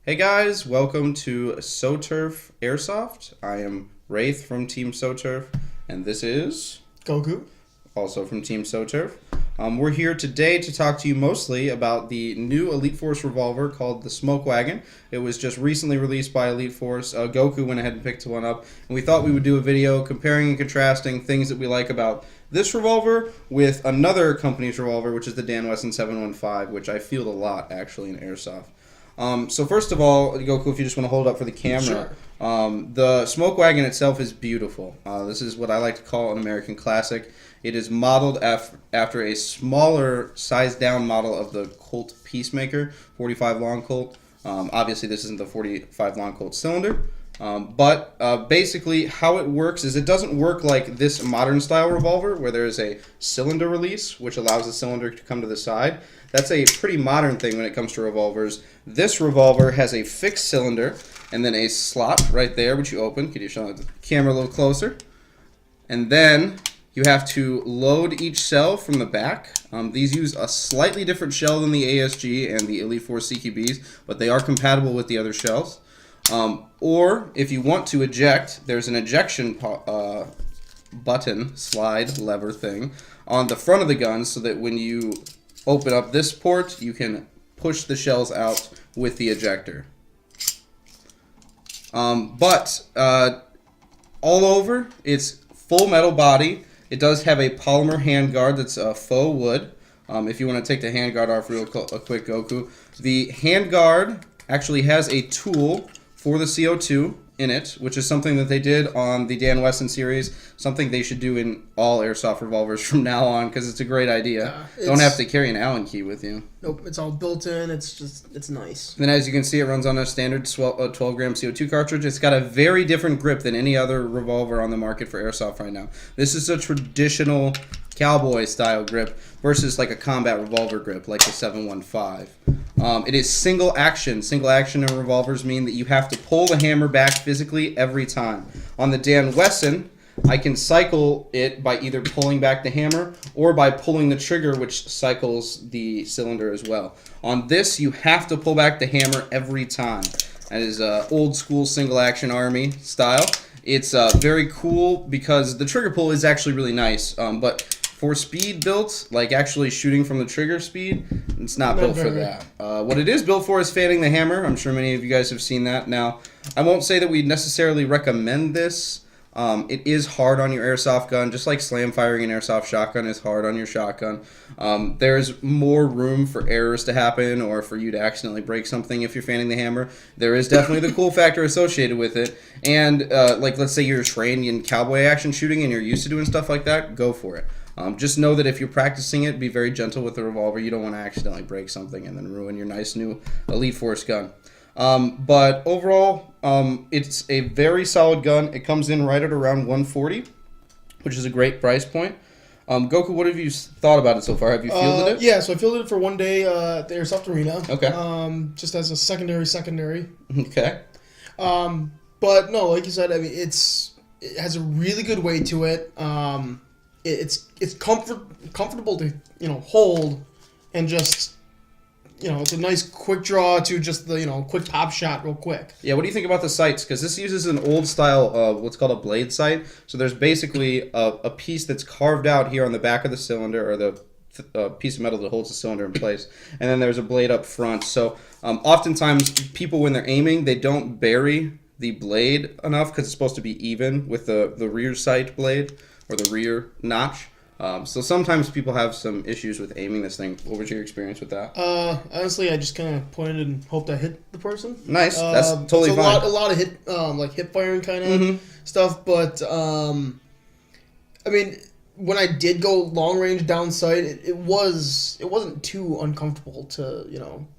Hey guys, welcome to SOTRF Airsoft. I am Wraith from Team SOTRF, and this is Goku, also from Team SOTRF. We're here today to talk to you mostly about the new Elite Force revolver called the Somkewagon. It was just recently released by Elite Force. Goku went ahead and picked one up, and we thought we would do a video comparing and contrasting things that we like about this revolver with another company's revolver, which is the Dan Wesson 715, which I field a lot actually in Airsoft. So first of all, Goku, if you just want to hold it up for the camera, sure. The Somkewagon itself is beautiful. This is what I like to call an American classic. It is modeled after a smaller, sized-down model of the Colt Peacemaker, 45 long Colt. Obviously, this isn't the 45 long Colt cylinder. But basically, how it works is it doesn't work like this modern-style revolver, where there is a cylinder release, which allows the cylinder to come to the side. That's a pretty modern thing when it comes to revolvers. This revolver has a fixed cylinder and then a slot right there, which you open. Could you show the camera a little closer? And then you have to load each shell from the back. These use a slightly different shell than the ASG and the Elite Force CQBs, but they are compatible with the other shells. Or if you want to eject, there's an ejection button, slide, lever thing on the front of the gun so that when you open up this port, you can push the shells out with the ejector. But all over, it's full metal body. It does have a polymer handguard that's faux wood. If you want to take the handguard off real quick, Goku. The handguard actually has a tool for the CO2 in it, which is something that they did on the Dan Wesson series, something they should do in all Airsoft revolvers from now on, because it's a great idea. Don't have to carry an Allen key with you. Nope, it's all built in. It's nice. Then as you can see, it runs on a standard 12-gram CO2 cartridge. It's got a very different grip than any other revolver on the market for Airsoft right now. This is a traditional cowboy-style grip versus like a combat revolver grip like the 715. It is single action. Single action in revolvers mean that you have to pull the hammer back physically every time. On the Dan Wesson, I can cycle it by either pulling back the hammer or by pulling the trigger, which cycles the cylinder as well. On this, you have to pull back the hammer every time. That is old school single action army style. It's very cool because the trigger pull is actually really nice, but for speed built, like actually shooting from the trigger speed, it's not built for that. What it is built for is fanning the hammer. I'm sure many of you guys have seen that. Now, I won't say that we necessarily recommend this. It is hard on your airsoft gun, just like slam firing an airsoft shotgun is hard on your shotgun. There's more room for errors to happen or for you to accidentally break something if you're fanning the hammer. There is definitely the cool factor associated with it. And like let's say you're trained in cowboy action shooting and you're used to doing stuff like that, go for it. Just know that if you're practicing it, be very gentle with the revolver. You don't want to accidentally break something and then ruin your nice new Elite Force gun. But overall, it's a very solid gun. It comes in right at around $140, which is a great price point. Goku, what have you thought about it so far? Have you fielded it? Yeah, so I fielded it for one day at the Airsoft Arena. Okay. Just as a secondary. Okay. But no, like you said, I mean, it has a really good weight to it. It's comfortable to hold, and just it's a nice quick draw to just the quick pop shot real quick. Yeah, what do you think about the sights? Because this uses an old style what's called a blade sight. So there's basically a piece that's carved out here on the back of the cylinder, or the piece of metal that holds the cylinder in place, and then there's a blade up front. So oftentimes people, when they're aiming, they don't bury the blade enough because it's supposed to be even with the rear sight blade or the rear notch. So sometimes people have some issues with aiming this thing. What was your experience with that? Honestly, I just kind of pointed and hoped I hit the person. Nice. That's totally fine. A lot of hit, like hip firing kind of stuff. But I mean, when I did go long range down sight, it wasn't too uncomfortable to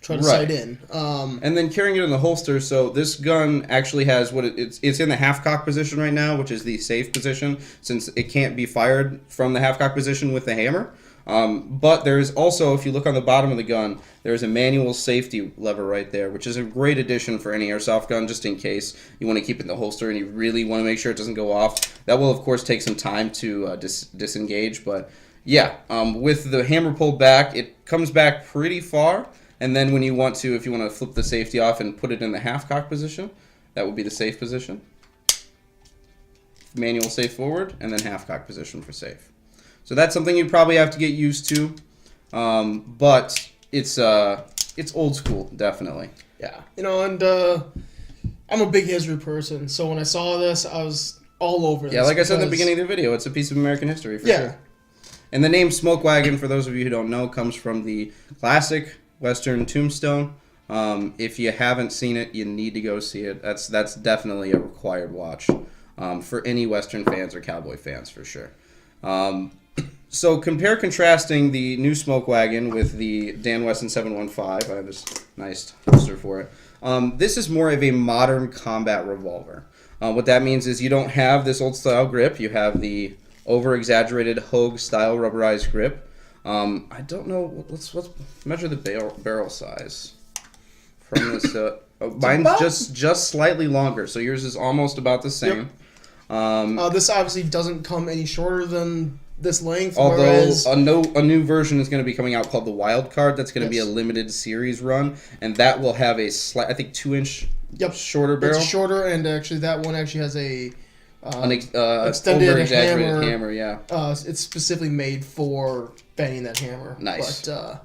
try to sight in. And then carrying it in the holster. So this gun actually has it's in the half cock position right now, which is the safe position since it can't be fired from the half cock position with the hammer. But there is also, if you look on the bottom of the gun, there's a manual safety lever right there, which is a great addition for any airsoft gun, just in case you want to keep it in the holster and you really want to make sure it doesn't go off. That will, of course, take some time to disengage, but yeah, with the hammer pulled back, it comes back pretty far. And then when you want to, if you want to flip the safety off and put it in the half-cock position, that would be the safe position. Manual safe forward, and then half-cock position for safe. So that's something you probably have to get used to, but it's old school, definitely. Yeah, and I'm a big history person, so when I saw this, I was all over this. Yeah, like I said in the beginning of the video, it's a piece of American history for yeah. sure. And the name Somkewagon, for those of you who don't know, comes from the classic Western tombstone. If you haven't seen it, you need to go see it. That's definitely a required watch for any Western fans or cowboy fans for sure. So contrasting the new Somkewagon with the Dan Wesson 715. I have this nice holster for it. This is more of a modern combat revolver. What that means is you don't have this old style grip. You have the over-exaggerated Hogue style rubberized grip. I don't know. Let's measure the barrel size from this. Mine's just slightly longer, so yours is almost about the same. Yep. This obviously doesn't come any shorter than this length. Although whereas... a new version is going to be coming out called the Wild Card. That's going to be a limited series run, and that will have a I think 2-inch shorter barrel. It's shorter, and actually that one actually has a extended over-exaggerated hammer. Yeah. It's specifically made for banging that hammer. Nice. But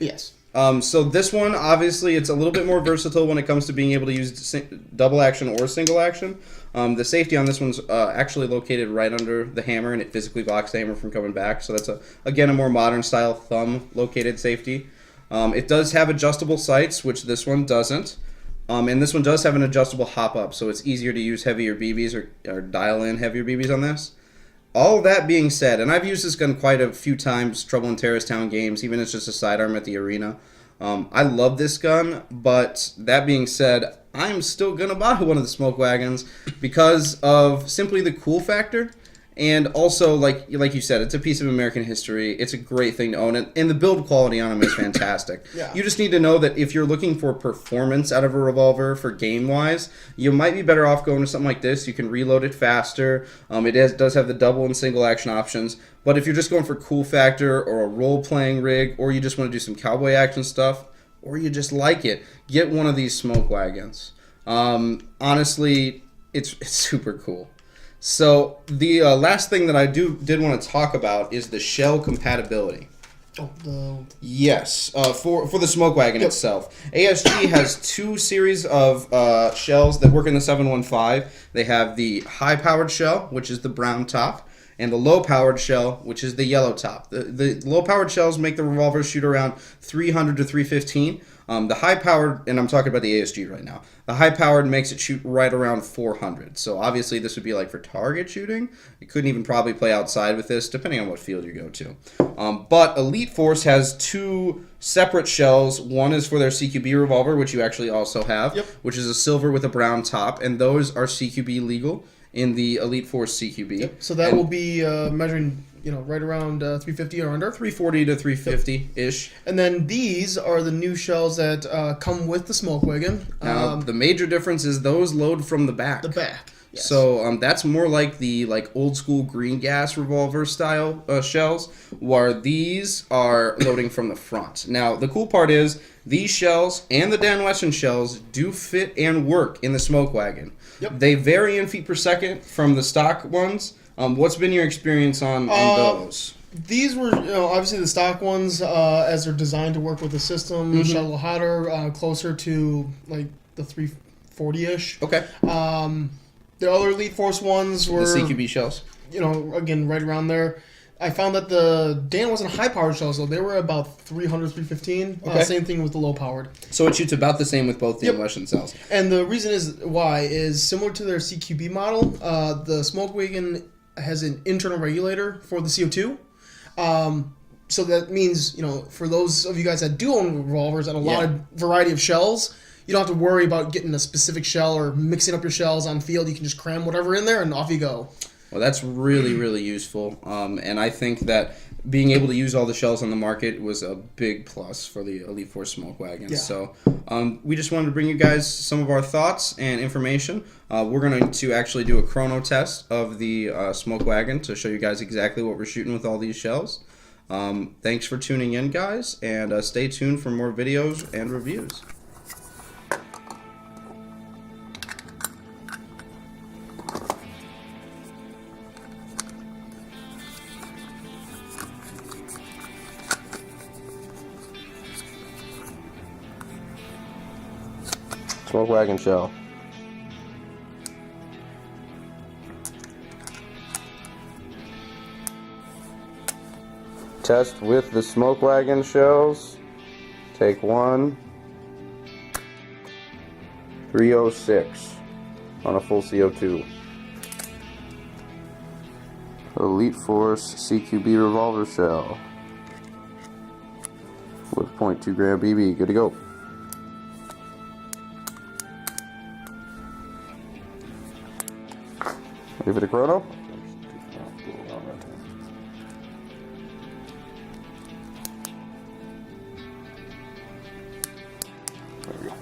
yes. So this one, obviously, it's a little bit more versatile when it comes to being able to use double action or single action. The safety on this one's actually located right under the hammer, and it physically blocks the hammer from coming back. So that's, again, a more modern style thumb-located safety. It does have adjustable sights, which this one doesn't. And this one does have an adjustable hop-up, so it's easier to use heavier BBs or dial in heavier BBs on this. All that being said, and I've used this gun quite a few times, Trouble in Terrorist Town games, even if it's just a sidearm at the arena. I love this gun, but that being said, I'm still going to buy one of the Somkewagons because of simply the cool factor. And also, like you said, it's a piece of American history. It's a great thing to own. And the build quality on them is fantastic. Yeah. You just need to know that if you're looking for performance out of a revolver for game-wise, you might be better off going to something like this. You can reload it faster. It does have the double and single action options. But if you're just going for cool factor or a role-playing rig, or you just want to do some cowboy action stuff, or you just like it, get one of these Somkewagons. Honestly, it's super cool. So the last thing that I did want to talk about is the shell compatibility. Yes, for the Somkewagon itself. ASG has 2 series of shells that work in the 715. They have the high-powered shell, which is the brown top, and the low-powered shell, which is the yellow top. The low-powered shells make the revolver shoot around 300 to 315. The high-powered, and I'm talking about the ASG right now, the high-powered makes it shoot right around 400. So obviously this would be like for target shooting. You couldn't even probably play outside with this, depending on what field you go to. But Elite Force has 2 separate shells. One is for their CQB revolver, which you actually also have, which is a silver with a brown top, and those are CQB legal in the Elite Force CQB. Yep. So that will be measuring, right around 350 or under. 340 to 350-ish. And then these are the new shells that come with the Somkewagon. Now, the major difference is those load from the back. The back. Yes. So that's more like the old school green gas revolver style shells, where these are loading from the front. Now the cool part is these shells and the Dan Wesson shells do fit and work in the Somkewagon. Yep. They vary in feet per second from the stock ones. What's been your experience on those? These were obviously the stock ones as they're designed to work with the system, shot a little hotter, closer to like the 340-ish. Okay. The other Elite Force ones were... The CQB shells? Again, right around there. I found that the Dan wasn't high-powered shells, though. They were about 300, 315. Okay. Same thing with the low-powered. So it shoots about the same with both the Wesson cells. And the reason is similar to their CQB model, the Somkewagon has an internal regulator for the CO2. So that means, for those of you guys that do own revolvers and a lot of variety of shells, you don't have to worry about getting a specific shell or mixing up your shells on field. You can just cram whatever in there and off you go. Well, that's really, really useful. And I think that being able to use all the shells on the market was a big plus for the Elite Force Somkewagon. Yeah. So we just wanted to bring you guys some of our thoughts and information. We're going to actually do a chrono test of the Somkewagon to show you guys exactly what we're shooting with all these shells. Thanks for tuning in, guys, and stay tuned for more videos and reviews. Somkewagon shell. Test with the Somkewagon shells. Take one. 306 on a full CO2. Elite Force CQB revolver shell with 0.2 gram BB. Good to go. Ready for the chrono? There we go.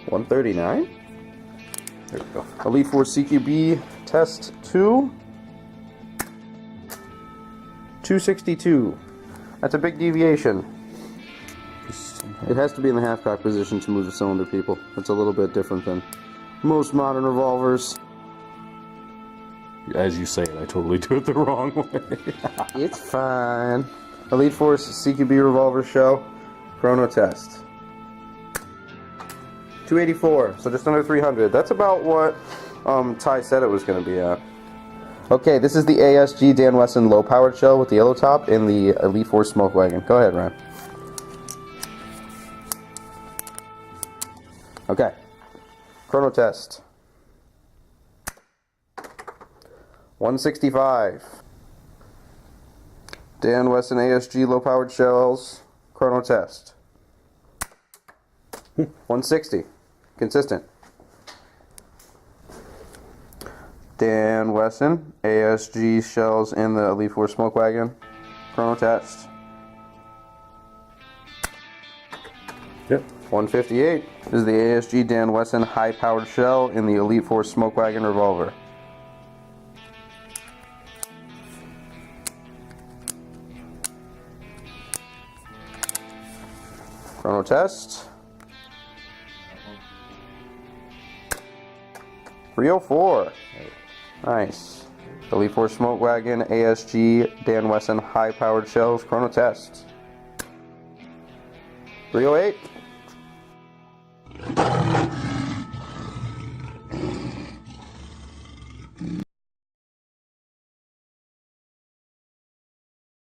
$139. There we go. Elite Force CQB test 2. 262. That's a big deviation. It has to be in the half-cock position to move the cylinder, people. It's a little bit different than most modern revolvers. As you say it, I totally do it the wrong way. It's fine. Elite Force CQB revolver shell, chrono test. 284, so just under 300. That's about what Ty said it was going to be at. Okay, this is the ASG Dan Wesson low-powered shell with the yellow top in the Elite Force Somkewagon. Go ahead, Ryan. Okay, chrono test. 165. Dan Wesson ASG low-powered shells, chrono test. 160, consistent. Dan Wesson ASG shells in the Elite Force Somkewagon, chrono test. Yep. 158 is the ASG Dan Wesson high-powered shell in the Elite Force Somkewagon revolver. Chrono test. 304. Nice. Elite Force Somkewagon ASG Dan Wesson high-powered shells. Chrono test. 308.